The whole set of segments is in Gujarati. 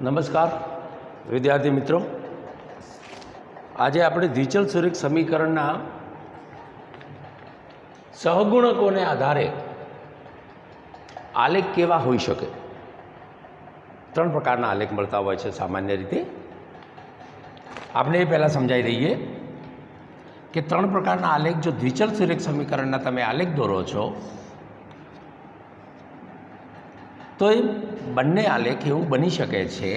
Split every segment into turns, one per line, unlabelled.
નમસ્કાર વિદ્યાર્થી મિત્રો, આજે આપણે દ્વિચલ સુરેખ સમીકરણના સહગુણકોને આધારે આલેખ કેવા હોઈ શકે. ત્રણ પ્રકારના આલેખ મળતા હોય છે સામાન્ય રીતે. આપણે એ પહેલાં સમજાવી દઈએ કે ત્રણ પ્રકારના આલેખ, જો દ્વિચલ સુરેખ સમીકરણના તમે આલેખ દોરો છો તો એ બંને આલેખ એવું બની શકે છે,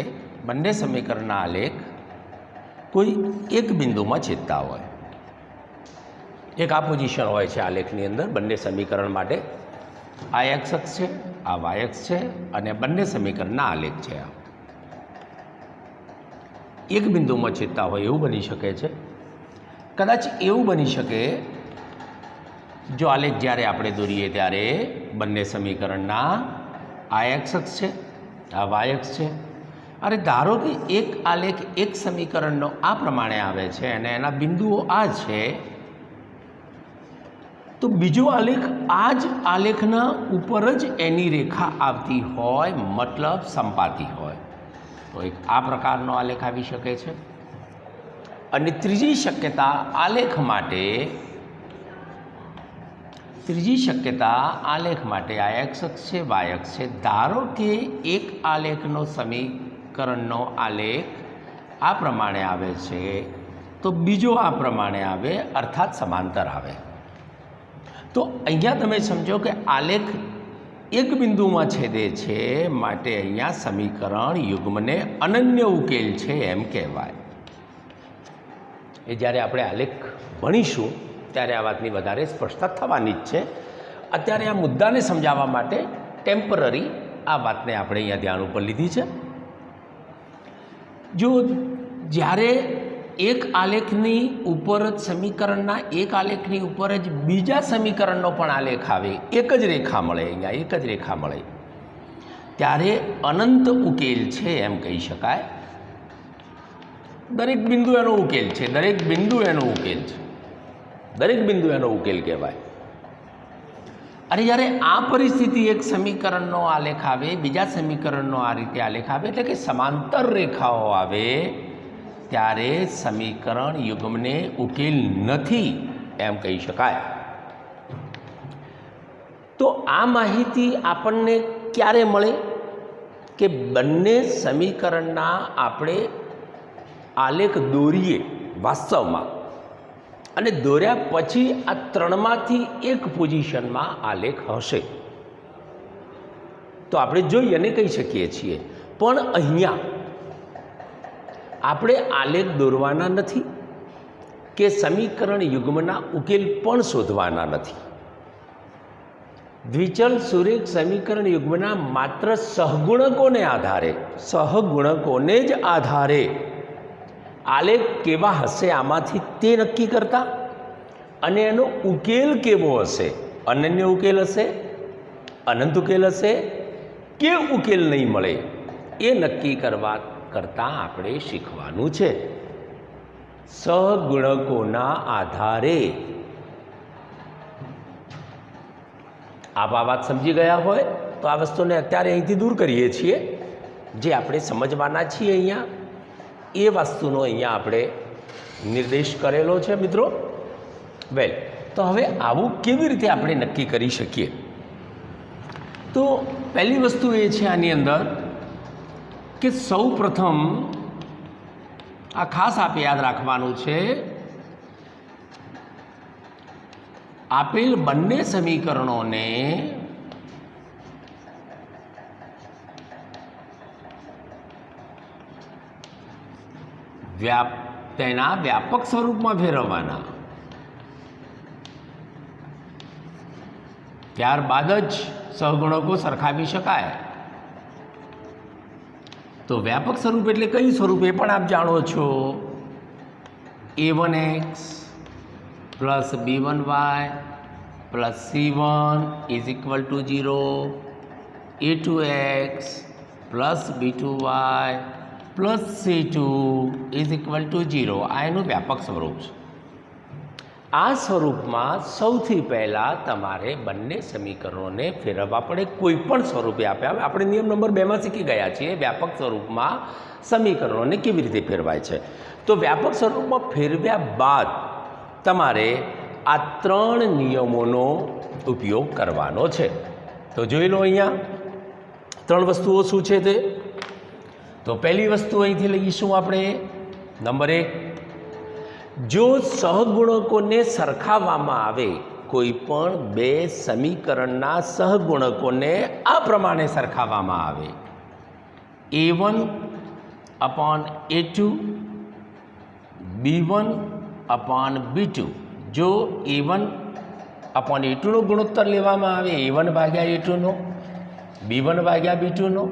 બંને સમીકરણના આલેખ કોઈ એક બિંદુમાં છેદતા હોય. એક આ પોઝિશન હોય છે આલેખની અંદર બંને સમીકરણ માટે. આ એક્સ અક્ષ છે, આ વાય અક્ષ છે અને બંને સમીકરણના આલેખ છે. આ એક બિંદુમાં છેદતા હોય એવું બની શકે છે. કદાચ એવું બની શકે જો આલેખ જ્યારે આપણે દોરીએ ત્યારે બંને સમીકરણના આ એક્સ અક્ષ છે, આ વાય અક્ષ છે, અને ધારો કે એક આલેખ એક સમીકરણનો આ પ્રમાણે આવે છે અને એના બિંદુઓ આ છે, તો બીજો આલેખ આ જ આલેખના ઉપર જ એની રેખા આવતી હોય, મતલબ સંપાતી હોય, તો એક આ પ્રકારનો આલેખ આવી શકે છે. અને ત્રીજી શક્યતા આલેખ માટે આ એક્સ અક્ષ છે, વાય અક્ષ છે. ધારો કે એક આલેખનો સમીકરણનો આલેખ આ પ્રમાણે આવે છે તો બીજો આ પ્રમાણે આવે, અર્થાત સમાંતર આવે. તો અહીંયા તમે સમજો કે આલેખ એક બિંદુમાં છેદે છે, માટે અહીંયા સમીકરણ યુગ્મને અનન્ય ઉકેલ છે એમ કહેવાય. એ જ્યારે આપણે આલેખ ભણીશું ત્યારે આ વાતની વધારે સ્પષ્ટતા થવાની જ છે. અત્યારે આ મુદ્દાને સમજાવવા માટે ટેમ્પરરી આ વાતને આપણે અહીંયા ધ્યાન ઉપર લીધી છે. જો જ્યારે એક આલેખની ઉપર જ સમીકરણના એક આલેખની ઉપર જ બીજા સમીકરણનો પણ આલેખ આવે, એક જ રેખા મળે, અહીંયા એક જ રેખા મળે, ત્યારે અનંત ઉકેલ છે એમ કહી શકાય. દરેક બિંદુ એનો ઉકેલ છે, દરેક બિંદુ એનો ઉકેલ છે, દરેક બિંદુ એનો ઉકેલ કહેવાય. અને જ્યારે આ પરિસ્થિતિ એક સમીકરણનો આલેખ આવે, બીજા સમીકરણનો આ રીતે આલેખ આવે, એટલે કે સમાંતર રેખાઓ આવે, ત્યારે સમીકરણ યુગ્મને ઉકેલ નથી એમ કહી શકાય. તો આ માહિતી આપણને ક્યારે મળે કે બંને સમીકરણના આપણે આલેખ દોરીએ વાસ્તવમાં, અને દોર્યા પછી આ ત્રણમાંથી એક પોઝિશનમાં આલેખ હશે તો આપણે જોઈ અને કહી શકીએ છીએ. પણ અહીંયા આપણે આલેખ દોરવાના નથી કે સમીકરણ યુગ્મના ઉકેલ પણ શોધવાના નથી. દ્વિચલ સુરેખ સમીકરણ યુગ્મના માત્ર સહગુણકોને જ આધારે આલેખ કેવા હશે આમાંથી તે નક્કી કરતા, અને એનો ઉકેલ કેવો હશે, અનન્ય ઉકેલ હશે, અનંત ઉકેલ હશે કે ઉકેલ નહીં મળે, એ નક્કી કરવા કરતાં આપણે શીખવાનું છે. સહગુણકોના આધારે આપ આ વાત સમજી ગયા હોય તો આ વસ્તુને અત્યારે અહીંથી દૂર કરીએ છીએ. જે આપણે સમજવાના છીએ અહીંયા એ વસ્તુનો અહીંયા આપણે નિર્દેશ કરેલો છે મિત્રો. વેલ, તો હવે આવું કેવી રીતે આપણે નક્કી કરી શકીએ? તો પહેલી વસ્તુ એ છે આની અંદર કે સૌ પ્રથમ આ ખાસ આપે યાદ રાખવાનું છે, આપેલ બંને સમીકરણોને તેના વ્યાપક સ્વરૂપમાં ફેરવવાના, ત્યારબાદ જ સહગુણકો સરખાવી શકાય. તો વ્યાપક સ્વરૂપ એટલે કયું સ્વરૂપ એ પણ આપ જાણો છો. a1x plus b1y plus c1 is equal to 0, a2x plus b2y plus c2 is equal to 0. આ એનું વ્યાપક સ્વરૂપ છે. આ સ્વરૂપમાં સૌથી પહેલાં તમારે બંને સમીકરણોને ફેરવવા પડે, કોઈ પણ સ્વરૂપે આપ્યા. આપણે નિયમ નંબર 2માં શીખી ગયા છીએ વ્યાપક સ્વરૂપમાં સમીકરણોને કેવી રીતે ફેરવાય છે. તો વ્યાપક સ્વરૂપમાં ફેરવ્યા બાદ તમારે આ 3 નિયમોનો ઉપયોગ કરવાનો છે. તો જોઈ લો અહીંયા 3 વસ્તુઓ શું છે તે. તો પહેલી વસ્તુ અહીંથી લઈશું આપણે. નંબર 1, જો સહગુણકોને સરખાવવામાં આવે, કોઈ પણ 2 સમીકરણના સહગુણકોને આ પ્રમાણે સરખાવવામાં આવે, a1/a2 b1/b2. જો a1/a2 નો ગુણોત્તર લેવામાં આવે a1/a2 નો, b1/b2 નો,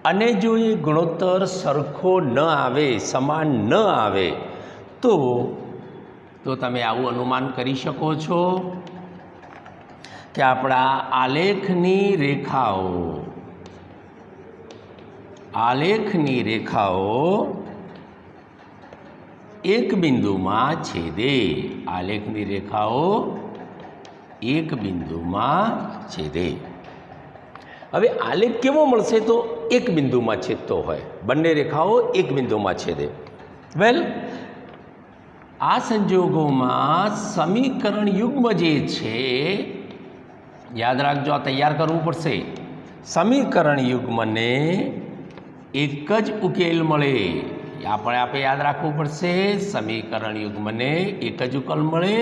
અને જો એ ગુણોત્તર સરખો ન આવે, સમાન ન આવે, તો તમે આવું અનુમાન કરી શકો છો કે આપણા આલેખની રેખાઓ એક બિંદુમાં છેદે. આલેખની રેખાઓ એક બિંદુમાં છેદે. હવે આલેખ કેવો મળશે? તો એક બિંદુમાં છેદતો હોય, બંને રેખાઓ એક બિંદુમાં છેદે. વેલ, આ સંજોગોમાં સમીકરણ યુગ્મ જે છે, યાદ રાખજો, આ તૈયાર કરવું પડશે. સમીકરણ યુગ્મને એક જ ઉકેલ મળે. આપણે યાદ રાખવું પડશે. સમીકરણ યુગ્મને એક જ ઉકેલ મળે,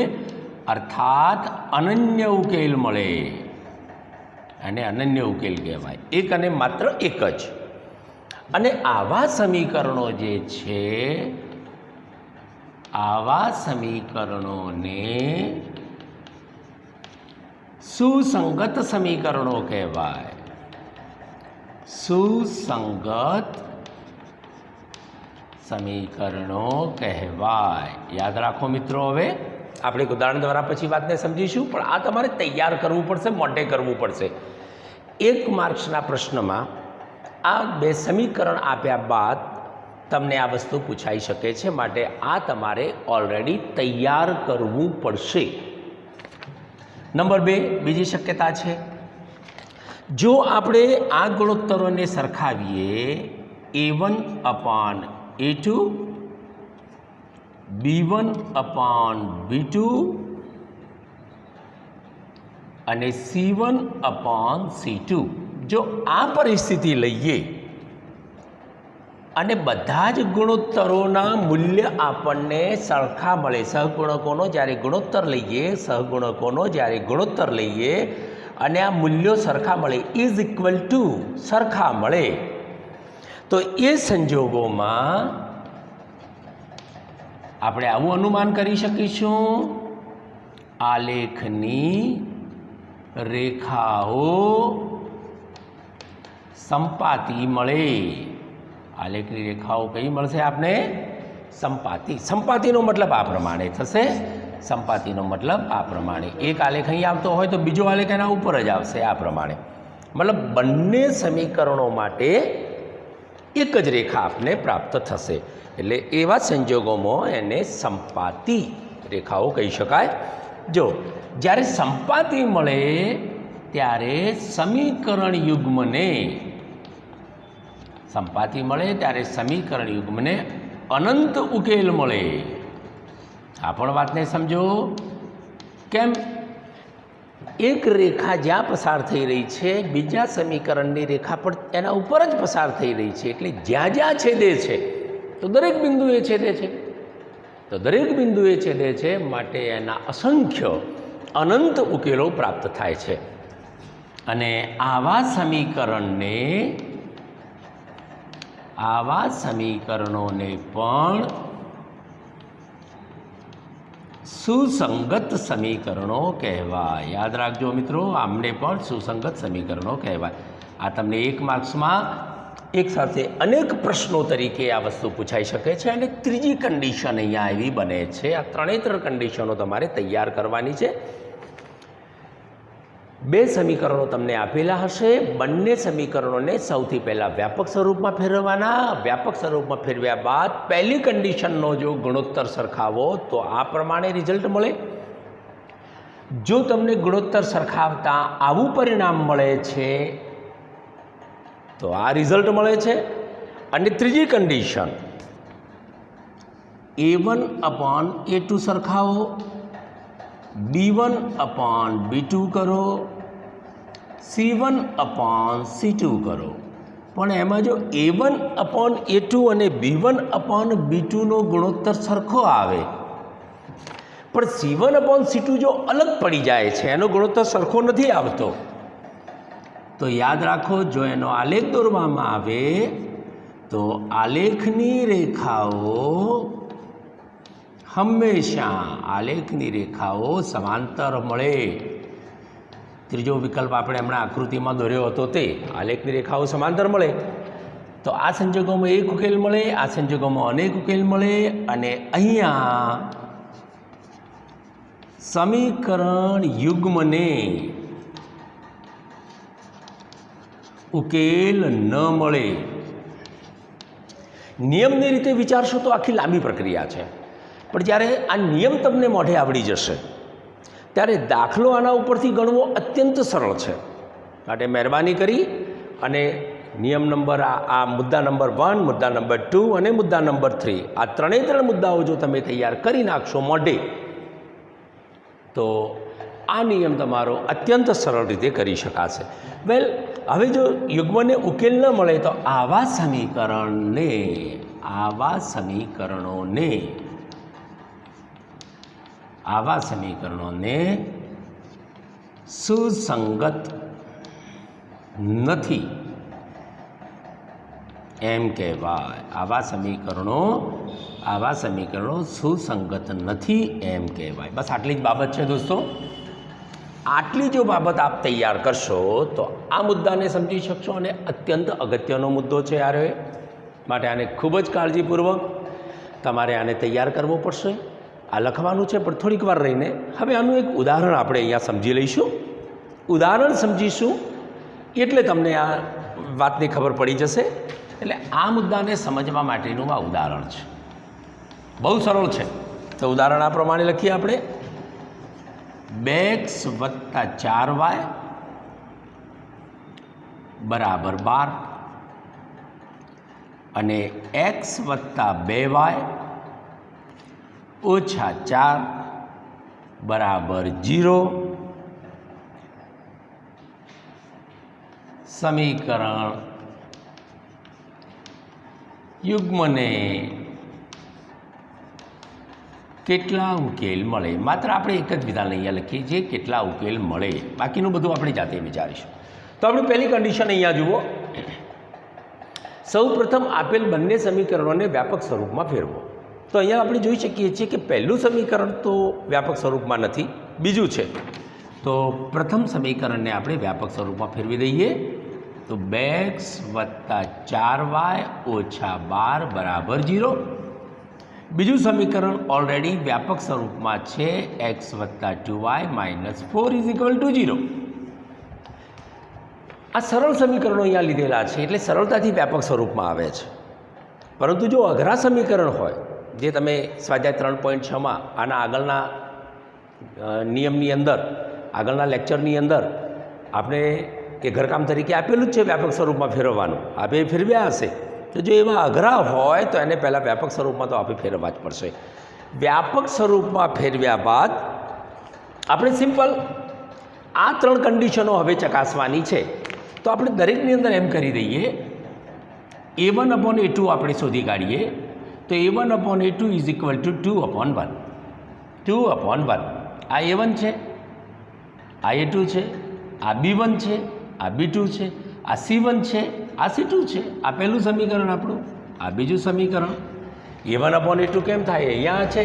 અર્થાત અનન્ય ઉકેલ મળે. અને અનન્ય ઉકેલ કહેવાય, એક અને માત્ર એક જ. અને આવા સમીકરણો જે છે, આવા સમીકરણોને સુસંગત સમીકરણો કહેવાય. સુસંગત સમીકરણો કહેવાય. યાદ રાખો મિત્રો. હવે આપણે એક ઉદાહરણ દ્વારા પછી વાતને સમજીશું, પણ આ તમારે તૈયાર કરવું પડશે, મોટે કરવું પડશે. 1 માર્ક્સના પ્રશ્નમાં આ 2 સમીકરણ આપ્યા બાદ તમને આ વસ્તુ પૂછાઈ શકે છે, માટે આ તમારે ઓલરેડી તૈયાર કરવું પડશે. નંબર 2, બીજી શક્યતા છે. જો આપણે આ ગુણોત્તરોને સરખાવીએ a1/a2 b1/b2 અને c1/c2, જો આ પરિસ્થિતિ લઈએ અને બધા જ ગુણોત્તરોના મૂલ્ય આપણને સરખા મળે, સહગુણકોનો જ્યારે ગુણોત્તર લઈએ અને આ મૂલ્યો સરખા મળે, ઇઝ ઇક્વલ ટુ સરખા મળે, તો એ સંજોગોમાં આપણે આવું અનુમાન કરી શકીશું, આલેખની રેખાઓ સંપાતી મળે. આલેખની રેખાઓ કઈ મળશે આપને? સંપાતી. સંપાતીનો મતલબ આ પ્રમાણે થશે. સંપાતીનો મતલબ આ પ્રમાણે, એક આલેખ અહીં આવતો હોય તો બીજો આલેખ એના ઉપર જ આવશે, આ પ્રમાણે. મતલબ બંને સમીકરણો માટે એક જ રેખા આપને પ્રાપ્ત થશે. એટલે એવા સંજોગોમાં એને સંપાતી રેખાઓ કહી શકાય. જો જ્યારે સંપાતી મળે ત્યારે સમીકરણ યુગ્મને અનંત ઉકેલ મળે. આ પણ વાતને સમજો. કેમ? એક રેખા જ્યાં પસાર થઈ રહી છે, બીજા સમીકરણની રેખા પણ એના ઉપર જ પસાર થઈ રહી છે, એટલે જ્યાં જ્યાં છેદે છે તો દરેક બિંદુએ છેદે છે, માટે એના અસંખ્ય અનંત ઉકેલો પ્રાપ્ત થાય છે. અને આવા સમીકરણોને પણ સુસંગત સમીકરણો કહેવાય. યાદ રાખજો મિત્રો, આમને પણ સુસંગત સમીકરણો કહેવાય. આ તમને 1 માર્ક્સમાં એક સાથે અનેક પ્રશ્નો તરીકે આ વસ્તુ પૂછાઈ શકે છે. અને ત્રીજી કન્ડિશન અહીંયા એવી બને છે. આ 3 કન્ડિશનો તમારે તૈયાર કરવાની છે. બે સમીકરણો તમને આપેલા હશે, બંને સમીકરણોને સૌથી પહેલાં વ્યાપક સ્વરૂપમાં ફેરવવાના. વ્યાપક સ્વરૂપમાં ફેરવ્યા બાદ પહેલી કન્ડિશનનો જો ગુણોત્તર સરખાવો તો આ પ્રમાણે રિઝલ્ટ મળે. જો તમને ગુણોત્તર સરખાવતા આવું પરિણામ મળે છે તો આ રિઝલ્ટ મળે છે. અને ત્રીજી કન્ડિશન A1/A2 સરખાવો, B1/B2 કરો, C1/C2 કરો. પણ એમાં જો A1/A2 અને B1/B2નો ગુણોત્તર સરખો આવે પણ C1/C2 જો અલગ પડી જાય છે, એનો ગુણોત્તર સરખો નથી આવતો, તો યાદ રાખો જો એનો આલેખ દોરવામાં આવે તો આલેખની રેખાઓ હંમેશા સમાંતર મળે. ત્રીજો વિકલ્પ આપણે હમણાં આકૃતિમાં દોર્યો હતો તે આલેખની રેખાઓ સમાંતર મળે. તો આ સંજોગોમાં એક ઉકેલ મળે, આ સંજોગોમાં અનેક ઉકેલ મળે. અને અહીંયા સમીકરણ યુગ્મને ઉકેલ ન મળે. નિયમની રીતે વિચારશો તો આખી લાંબી પ્રક્રિયા છે, પણ જ્યારે આ નિયમ તમને મોઢે આવડી જશે ત્યારે દાખલો આના ઉપરથી ગણવો અત્યંત સરળ છે. માટે મહેરબાની કરી અને નિયમ નંબર આ મુદ્દા નંબર 1, મુદ્દા નંબર 2 અને મુદ્દા નંબર 3 આ ત્રણે મુદ્દાઓ જો તમે તૈયાર કરી નાખશો મોઢે તો આ નિયમ તમારો અત્યંત સરળ રીતે કરી શકાશે. વેલ, હવે જો યુગ્મને ઉકેલ ન મળે તો આવા સમીકરણોને સુસંગત નથી એમ કહેવાય. આવા સમીકરણો સુસંગત નથી એમ કહેવાય. બસ આટલી જ બાબત છે દોસ્તો. આટલી જો બાબત આપ તૈયાર કરશો તો આ મુદ્દાને સમજી શકશો. અને અત્યંત અગત્યનો મુદ્દો છે યાર, માટે આને ખૂબ જ કાળજીપૂર્વક તમારે આને તૈયાર કરવો પડશે. આ લખવાનું છે પણ થોડીક વાર રહીને હવે આનું એક ઉદાહરણ આપણે અહીંયા સમજી લઈશું. ઉદાહરણ સમજીશું એટલે તમને આ વાતની ખબર પડી જશે. એટલે આ મુદ્દાને સમજવા માટેનું આ ઉદાહરણ છે, બહુ સરળ છે. તો ઉદાહરણ આ પ્રમાણે લખીએ આપણે. 2x + 4y = 12 અને x + 2y - 4 = 0. સમીકરણ યુગ્મને કેટલા ઉકેલ મળે. માત્ર આપણે એક જ વિધાન અહીંયા લખીએ છીએ, કેટલા ઉકેલ મળે. બાકીનું બધું આપણે જાતે વિચારીશું. તો આપણે પહેલી કન્ડિશન અહીંયા જુઓ. સૌ પ્રથમ આપેલ બંને સમીકરણોને વ્યાપક સ્વરૂપમાં ફેરવો. તો અહીંયા આપણે જોઈ શકીએ છીએ કે પહેલું સમીકરણ તો વ્યાપક સ્વરૂપમાં નથી, બીજું છે. તો પ્રથમ સમીકરણને આપણે વ્યાપક સ્વરૂપમાં ફેરવી દઈએ. તો 2x + 4y - 12 = 0. બીજું સમીકરણ ઓલરેડી વ્યાપક સ્વરૂપમાં છે. x + 2y - 4 = 0. આ સરળ સમીકરણો અહીંયા લીધેલા છે એટલે સરળતાથી વ્યાપક સ્વરૂપમાં આવે છે. પરંતુ જો અઘરા સમીકરણ હોય, જે તમે સ્વાધ્યાય 3.6માં આના આગળના નિયમની અંદર, આગળના લેક્ચરની અંદર આપણે કે ઘરકામ તરીકે આપેલું જ છે વ્યાપક સ્વરૂપમાં ફેરવવાનું, આપણે ફેરવ્યા હશે. તો જો એવા અઘરા હોય તો એને પહેલાં વ્યાપક સ્વરૂપમાં તો આપણે ફેરવવા જ પડશે. વ્યાપક સ્વરૂપમાં ફેરવ્યા બાદ આપણે સિમ્પલ આ 3 કન્ડિશનો હવે ચકાસવાની છે. તો આપણે દરેકની અંદર એમ કરી દઈએ, A1/A2 આપણે શોધી કાઢીએ. તો A1/A2 = 2/1. 2/1 આ A1 છે, આ A2 છે, આ B1 છે, આ B2 છે, આ C1 છે, આ C2 છે. આ પહેલું સમીકરણ આપણું, આ બીજું સમીકરણ. A1/A2 કેમ થાય? અહીંયા છે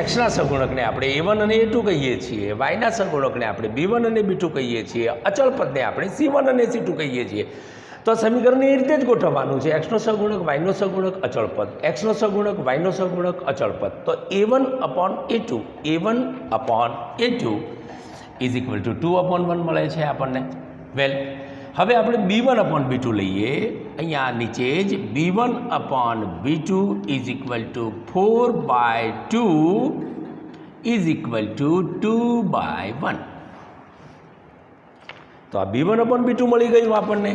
એક્સના સગુણકને આપણે A1 અને A2 કહીએ છીએ, વાયના સગુણકને આપણે B1 અને B2 કહીએ છીએ, અચળ પદને આપણે C1 અને C2 કહીએ છીએ. તો સમીકરણને એ રીતે જ ગોઠવવાનું છે. એક્સનો સગુણક, વાયનો સગુણક, અચળ પદ, એક્સનો સગુણક, વાયનો સગુણક, અચળ પદ. તો A1/A2 ઇઝ ઇક્વલ ટુ 2/1 મળે છે આપણને. વેલ, હવે આપણે B1/B2 લઈએ. અહીંયા નીચે જ B1/B2 is equal to 4/2 is equal to 2/1. તો આ B1/B2 મળી ગયું આપણને.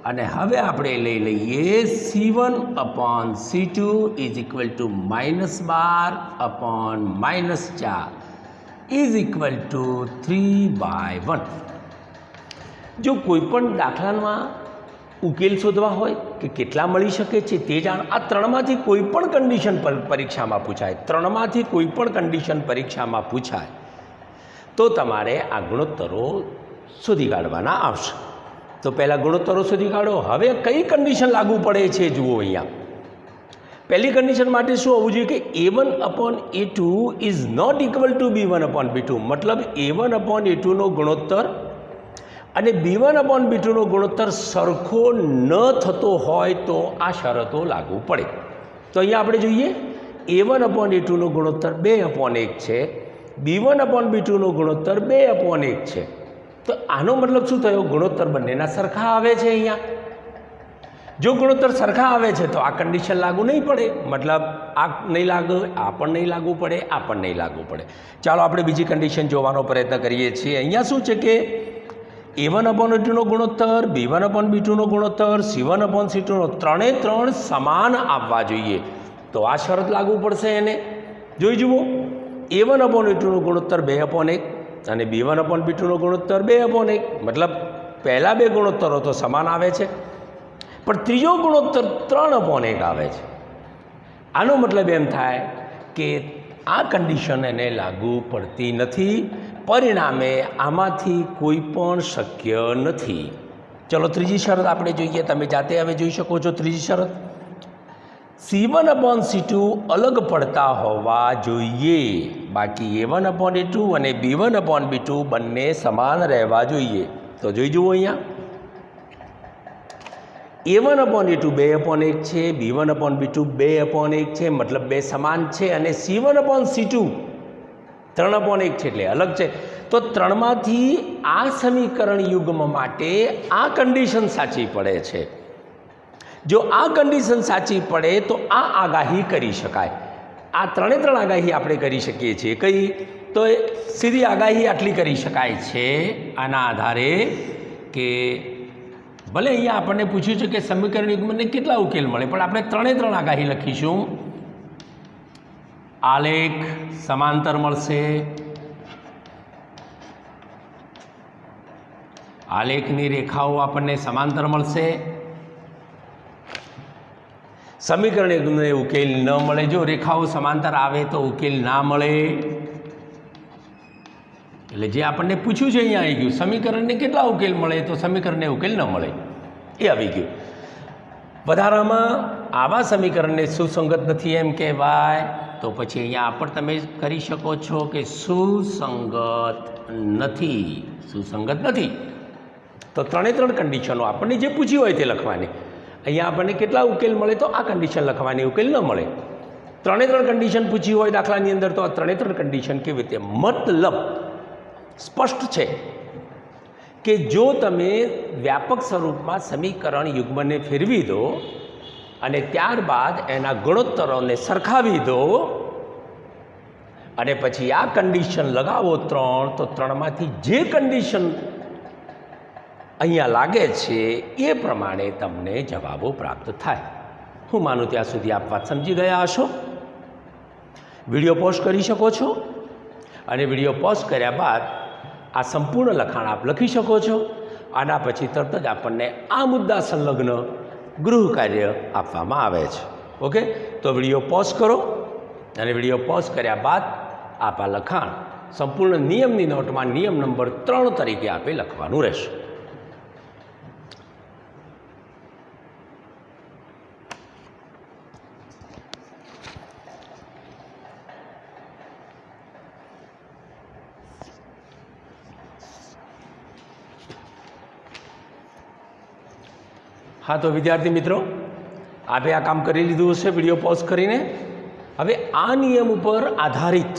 અને હવે આપણે લઈ લઈએ C1/C2 is equal to -12/-4 is equal to 3/1. જો કોઈપણ દાખલામાં ઉકેલ શોધવા હોય કે કેટલા મળી શકે છે તે જાણ. આ ત્રણમાંથી કોઈ પણ કન્ડિશન પરીક્ષામાં પૂછાય, ત્રણમાંથી કોઈ પણ કન્ડિશન પરીક્ષામાં પૂછાય તો તમારે આ ગુણોત્તરો શોધી કાઢવાના આવશે. તો પહેલાં ગુણોત્તરો શોધી કાઢો. હવે કઈ કન્ડિશન લાગુ પડે છે જુઓ. અહીંયા પહેલી કન્ડિશન માટે શું હોવું જોઈએ કે A1/A2 is not equal to B1/B2. મતલબ A1/A2નો ગુણોત્તર અને B1/B2નો ગુણોત્તર સરખો ન થતો હોય તો આ શરતો લાગુ પડે. તો અહીંયા આપણે જોઈએ A1/A2નો ગુણોત્તર 2/1 છે, B1/B2નો ગુણોત્તર 2/1 છે. તો આનો મતલબ શું થયો? ગુણોત્તર બંનેના સરખા આવે છે. અહીંયા જો ગુણોત્તર સરખા આવે છે તો આ કન્ડિશન લાગુ નહીં પડે. મતલબ આ નહીં લાગુ, આ પણ નહીં લાગુ પડે, આ પણ નહીં લાગુ પડે. ચાલો આપણે બીજી કન્ડિશન જોવાનો પ્રયત્ન કરીએ છીએ. અહીંયા શું છે કે A1/A2નો ગુણોત્તર, B1/B2નો ગુણોત્તર, C1/C2નો ત્રણે સમાન આવવા જોઈએ. તો આ શરત લાગુ પડશે એને. જોઈ જુઓ, A1/A2નો ગુણોત્તર 2/1 અને B1/B2નો ગુણોત્તર 2/1. મતલબ પહેલા બે ગુણોત્તરો તો સમાન આવે છે, પણ ત્રીજો ગુણોત્તર 3/1 આવે છે. આનો મતલબ એમ થાય કે આ કન્ડિશન એને લાગુ પડતી નથી. પરિણામે આમાંથી કોઈ પણ શક્ય નથી. ચલો ત્રીજી શરત આપણે જોઈએ. તમે જાતે હવે જોઈ શકો છો. ત્રીજી શરત, C1/C2 અલગ પડતા હોવા જોઈએ, બાકી A1/A2 અને B1/B2 બંને સમાન રહેવા જોઈએ. તો જોઈ જુઓ, અહીંયા A1/A2 2/1 છે, B1/B2 2/1 છે, મતલબ બે સમાન છે. અને C1/C2 3/1 છે, એટલે અલગ છે. તો ત્રણમાંથી આ સમીકરણ યુગ્મ માટે આ કન્ડિશન સાચી પડે છે. જો આ કન્ડિશન સાચી પડે તો આ આગાહી કરી શકાય. આ ત્રણે આગાહી આપણે કરી શકીએ છીએ. કઈ? તો સીધી આગાહી આટલી કરી શકાય છે આના આધારે કે ભલે અહીંયા આપણને પૂછ્યું છે કે સમીકરણ યુગ્મને કેટલા ઉકેલ મળે, પણ આપણે ત્રણે આગાહી લખીશું. આલેખ સમાંતર મળશે, આલેખની રેખાઓ આપણને સમાંતર મળશે. સમીકરણ યુગ્મને ઉકેલ ન મળે. જો રેખાઓ સમાંતર આવે તો ઉકેલ ના મળે. એટલે જે આપણને પૂછ્યું છે અહીંયા આવી ગયું, સમીકરણને કેટલા ઉકેલ મળે, તો સમીકરણને ઉકેલ ન મળે એ આવી ગયું. વધારામાં આવા સમીકરણને સુસંગત નથી એમ કહેવાય. તો પછી અહીંયા પણ તમે કરી શકો છો કે સુસંગત નથી. સુસંગત નથી. તો ત્રણે કન્ડિશનો આપણને જે પૂછ્યું હોય તે લખવાની. અહીંયા આપણને કેટલા ઉકેલ મળે, તો આ કન્ડિશન લખવાની, ઉકેલ ન મળે. ત્રણે કન્ડિશન પૂછી હોય દાખલાની અંદર, તો આ ત્રણે કન્ડિશન કેવી રીતે? મતલબ સ્પષ્ટ છે કે જો તમે વ્યાપક સ્વરૂપમાં સમીકરણ યુગ્મને ફેરવી દો અને ત્યારબાદ એના ગુણોત્તરોને સરખાવી દો અને પછી આ કન્ડિશન લગાવો તો ત્રણમાંથી જે કન્ડિશન અહીંયા લાગે છે એ પ્રમાણે તમને જવાબો પ્રાપ્ત થાય. હું માનું ત્યાં સુધી આપ વાત સમજી ગયા હશો. વિડીયો પોઝ કરી શકો છો અને વિડીયો પોઝ કર્યા બાદ આ સંપૂર્ણ લખાણ આપ લખી શકો છો. આના પછી તરત જ આપણને આ મુદ્દા સંલગ્ન ગૃહ કાર્ય આપવામાં આવે છે. ઓકે, તો વિડીયો પોઝ કરો અને વિડીયો પોઝ કર્યા બાદ આપ આ લખાણ સંપૂર્ણ નિયમની નોટમાં નિયમ નંબર 3 તરીકે આપે લખવાનું રહેશે. હા, તો વિદ્યાર્થી મિત્રો, આપે આ કામ કરી લીધું હશે વિડીયો પોઝ કરીને. હવે આ નિયમ ઉપર આધારિત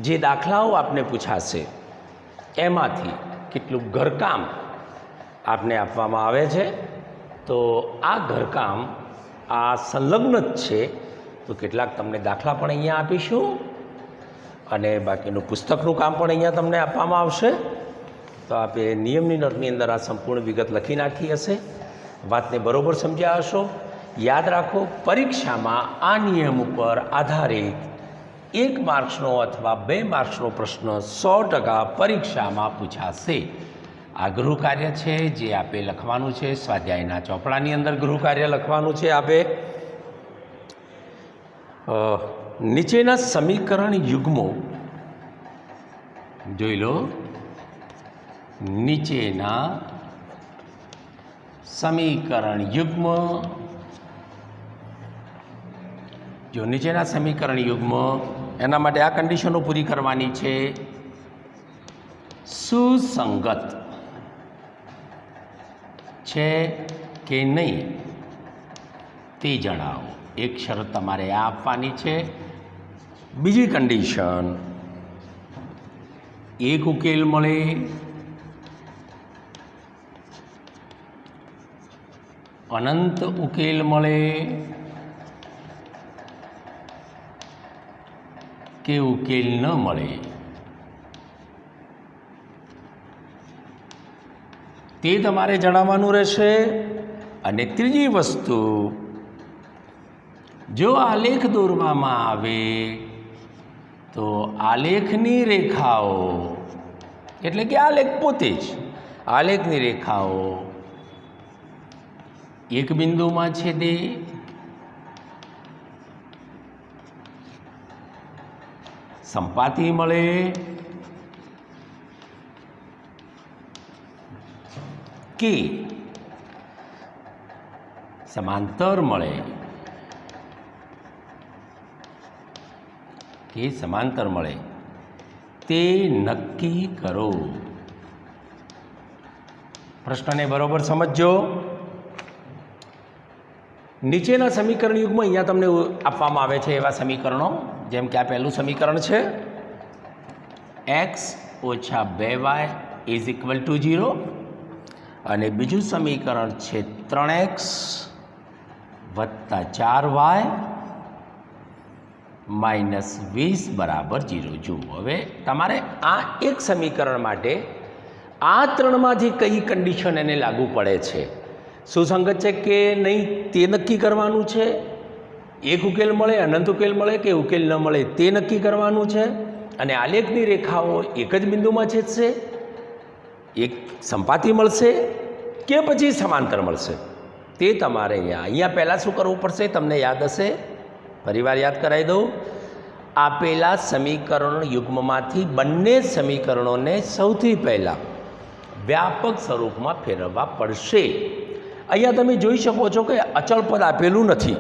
જે દાખલાઓ આપને પૂછાશે એમાંથી કેટલું ઘરકામ આપને આપવામાં આવે છે. તો આ ઘરકામ આ સંલગ્ન જ છે. તો કેટલાક તમને દાખલા પણ અહીંયા આપીશું અને બાકીનું પુસ્તકનું કામ પણ અહીંયા તમને આપવામાં આવશે. તો આપે નિયમની નોટની અંદર આ સંપૂર્ણ વિગત લખી નાખી હશે. વાતને બરોબર સમજ્યા હશો. યાદ રાખો, પરીક્ષામાં આ નિયમ ઉપર આધારિત 1 માર્ક્સનો અથવા 2 માર્ક્સનો પ્રશ્ન 100% પરીક્ષામાં પૂછાશે. આ ગૃહ કાર્ય છે જે આપે લખવાનું છે. સ્વાધ્યાયના ચોપડાની અંદર ગૃહ કાર્ય લખવાનું છે. આપે નીચેના સમીકરણ યુગ્મો જોઈ લો. નીચેના સમીકરણ યુગ્મ, જો નીચેના સમીકરણ યુગ્મ એના માટે આ કન્ડિશનો પૂરી કરવાની છે. સુસંગત છે કે નહીં તે જણાવો. એક શરત તમારે આ આપવાની છે. બીજી કન્ડિશન, એક ઉકેલ મળે અનંત ઉકેલ મળે કે ઉકેલ ન મળે તે તમારે જણાવવાનું રહેશે. અને ત્રીજી વસ્તુ, જો આલેખ દોરવામાં આવે તો આલેખની રેખાઓ, એટલે કે આલેખ પોતે જ, આલેખની રેખાઓ એક બિંદુમાં છેદે સંપાતી મળે કે સમાંતર મળે તે નક્કી કરો. પ્રશ્નને બરોબર સમજજો. નીચેના સમીકરણ યુગમાં અહીંયા તમને આપવામાં આવે છે એવા સમીકરણો, જેમ કે આ પહેલું સમીકરણ છે x ઓછા 2y ઇઝ ઇક્વલ ટુ 0, અને બીજું સમીકરણ છે 3x વત્તા 4y માઇનસ 20 બરાબર 0. જુઓ, હવે તમારે આ એક સમીકરણ માટે આ ત્રણમાંથી કઈ કન્ડિશન એને લાગુ પડે છે, સુસંગત છે કે નહીં તે નક્કી કરવાનું છે. એક ઉકેલ મળે, અનંત ઉકેલ મળે કે ઉકેલ ન મળે તે નક્કી કરવાનું છે. અને આલેખની રેખાઓ એક જ બિંદુમાં છેદશે, એક સંપાતી મળશે કે પછી સમાંતર મળશે તે તમારે અહીંયા પહેલાં શું કરવું પડશે તમને યાદ હશે, ફરીવાર યાદ કરાવી દઉં. આપેલા સમીકરણ યુગ્મમાંથી બંને સમીકરણોને સૌથી પહેલાં વ્યાપક સ્વરૂપમાં ફેરવવા પડશે. અહીંયા તમે જોઈ શકો છો કે અચળ પદ આપેલું નથી,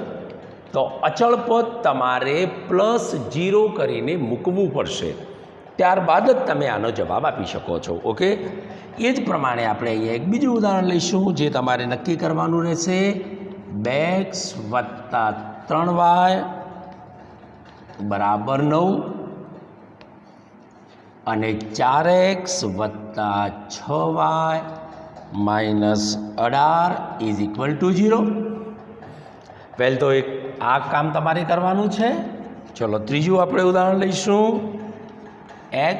તો અચળ પદ તમારે +0 કરીને મૂકવું પડશે. ત્યારબાદ જ તમે આનો જવાબ આપી શકો છો. ઓકે, એ જ પ્રમાણે આપણે અહીંયા એક બીજું ઉદાહરણ લઈશું જે તમારે નક્કી કરવાનું રહેશે. 2x વત્તા 3y બરાબર 9 અને 4x વત્તા 6y minus 18 is equal to 0. પહેલ તો એક આ કામ તમારે કરવાનું છે. ચલો ત્રીજું આપણે ઉદાહરણ લઈશું.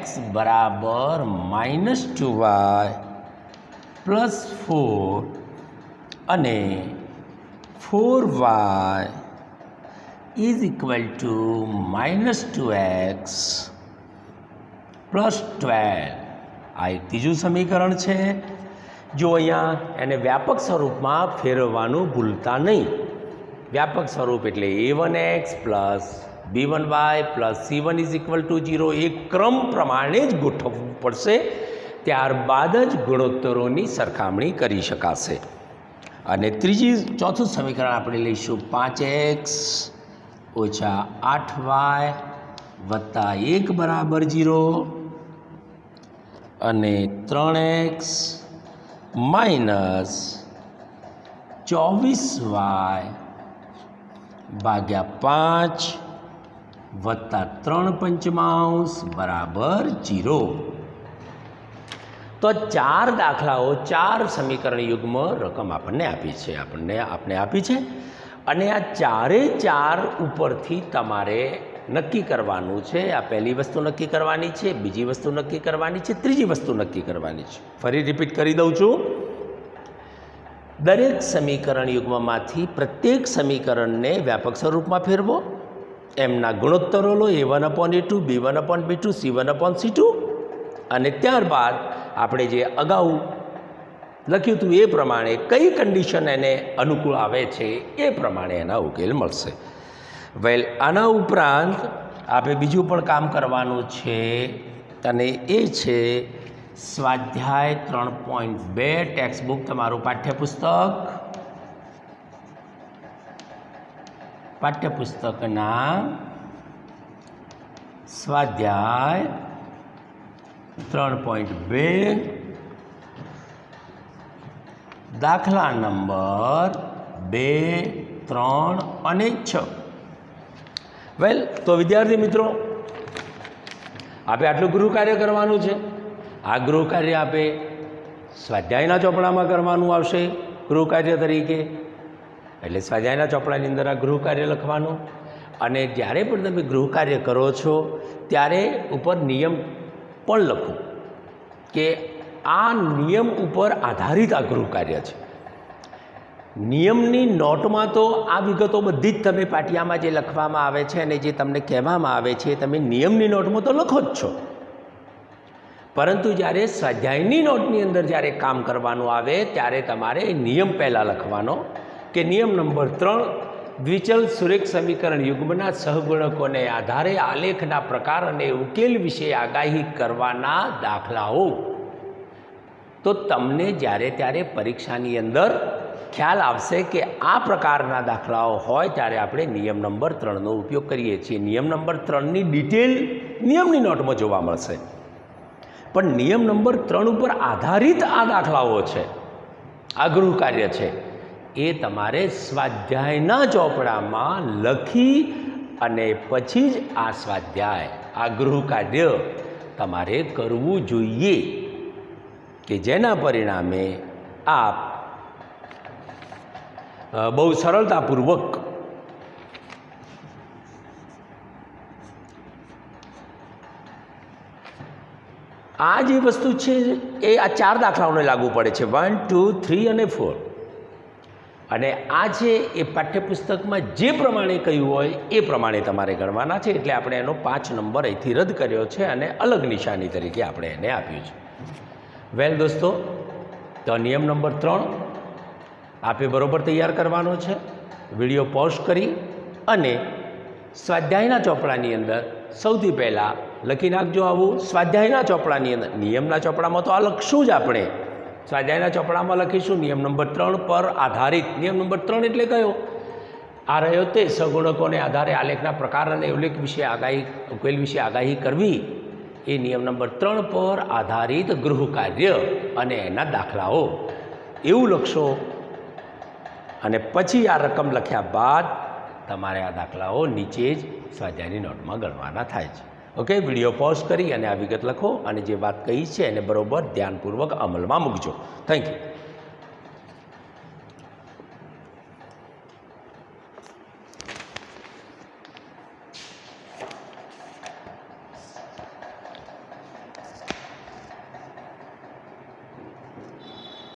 x બરાબર -2y પ્લસ 4 અને 4y is equal to -2x plus 12. આ એક ત્રીજું સમીકરણ છે. જો અહીંયા એને વ્યાપક સ્વરૂપમાં ફેરવવાનું ભૂલતા નહીં. વ્યાપક સ્વરૂપ એટલે a1x plus b1y plus c1 is equal to 0 એ ક્રમ પ્રમાણે જ ગોઠવવું પડશે. ત્યારબાદ જ ગુણોત્તરોની સરખામણી કરી શકાશે. અને ચોથું સમીકરણ આપણે લઈશું 5x ઓછા 8y વત્તા 1 બરાબર 0 અને 3x માઇનસ 24y ભાગ્યા 5 વત્તા 3 પંચમાંશ બરાબર 0. તો 4 દાખલાઓ 4 સમીકરણ યુગ્મ રકમ આપણને આપી છે, આપણે આપી છે અને આ 4 ઉપરથી તમારે નક્કી કરવાનું છે. આ પહેલી વસ્તુ નક્કી કરવાની છે, બીજી વસ્તુ નક્કી કરવાની છે, ત્રીજી વસ્તુ નક્કી કરવાની છે. ફરી રિપીટ કરી દઉં છું. દરેક સમીકરણ યુગ્મમાંથી પ્રત્યેક સમીકરણને વ્યાપક સ્વરૂપમાં ફેરવો, એમના ગુણોત્તરો લો a1/a2, b1/b2, c1/c2 અને ત્યારબાદ આપણે જે અગાઉ લખ્યું હતું એ પ્રમાણે કઈ કન્ડિશન એને અનુકૂળ આવે છે એ પ્રમાણે એના ઉકેલ મળશે. વેલ, આના ઉપરાંત આપણે બીજું પણ કામ કરવાનું છે અને એ છે સ્વાધ્યાય 3.2 ટેક્સ્ટ બુક, તમારું પાઠ્યપુસ્તકના સ્વાધ્યાય 3.2 દાખલા નંબર 2, 3 અને 6. વેલ, તો વિદ્યાર્થી મિત્રો, આપણે આટલું ગૃહ કાર્ય કરવાનું છે. આ ગૃહ કાર્ય આપણે સ્વાધ્યાયના ચોપડામાં કરવાનું આવશે ગૃહ કાર્ય તરીકે. એટલે સ્વાધ્યાયના ચોપડાની અંદર આ ગૃહ કાર્ય લખવાનું અને જ્યારે પણ તમે ગૃહ કાર્ય કરો છો ત્યારે ઉપર નિયમ પણ લખો કે આ નિયમ ઉપર આધારિત આ ગૃહ કાર્ય છે. નિયમની નોટમાં તો આ વિગતો બધી જ તમે પાટિયામાં જે લખવામાં આવે છે અને જે તમને કહેવામાં આવે છે તમે નિયમની નોટમાં તો લખો જ છો, પરંતુ જ્યારે સ્વાધ્યાયની નોટની અંદર જ્યારે કામ કરવાનું આવે ત્યારે તમારે નિયમ પહેલાં લખવાનો કે નિયમ નંબર 3, દ્વિચલ સુરેખ સમીકરણ યુગ્મના સહગુણકોને આધારે આલેખના પ્રકાર અને ઉકેલ વિશે આગાહી કરવાના દાખલાઓ. તો તમને જ્યારે ત્યારે પરીક્ષાની અંદર ખ્યાલ આવશે કે આ પ્રકારના દાખલાઓ હોય ત્યારે આપણે નિયમ નંબર 3નો ઉપયોગ કરીએ છીએ. નિયમ નંબર 3ની ડિટેલ નિયમની નોટમાં જોવા મળશે, પણ નિયમ નંબર 3 ઉપર આધારિત આ દાખલાઓ છે, આ ગૃહ કાર્ય છે, એ તમારે સ્વાધ્યાયના ચોપડામાં લખી અને પછી જ આ સ્વાધ્યાય, આ ગૃહ કાર્ય તમારે કરવું જોઈએ કે જેના પરિણામે આપ બહુ સરળતાપૂર્વક આ જે વસ્તુ છે એ આ 4 દાખલાઓને લાગુ પડે છે, 1, 2, 3 અને 4. અને આ છે એ પાઠ્યપુસ્તકમાં જે પ્રમાણે કહ્યું હોય એ પ્રમાણે તમારે ગણવાના છે. એટલે આપણે એનો 5 નંબર અહીંથી રદ કર્યો છે અને અલગ નિશાની તરીકે આપણે એને આપ્યું છે. વેલ દોસ્તો, તો નિયમ નંબર 3 આપે બરોબર તૈયાર કરવાનો છે. વિડીયો પોઝ કરી અને સ્વાધ્યાયના ચોપડાની અંદર સૌથી પહેલાં લખી નાખજો આવું. સ્વાધ્યાયના ચોપડાની અંદર, નિયમના ચોપડામાં તો આ લખશું જ આપણે, સ્વાધ્યાયના ચોપડામાં લખીશું નિયમ નંબર 3 પર આધારિત. નિયમ નંબર 3 એટલે કયો? આ રહ્યો તે સગુણકોને આધારે આલેખના પ્રકાર અને ઉલ્લેખ વિશે ઉકેલ વિશે આગાહી કરવી. એ નિયમ નંબર 3 પર આધારિત ગૃહ કાર્ય અને એના દાખલાઓ એવું લખશો અને પછી આ રકમ લખ્યા બાદ તમારે આ દાખલાઓ નીચે જ સ્વાધ્યાયની નોટમાં ગણવાના થાય છે. ઓકે, વિડીયો પોઝ કરી અને આ વિગત લખો અને જે વાત કહી છે એને બરોબર ધ્યાનપૂર્વક અમલમાં મૂકજો. Thank you.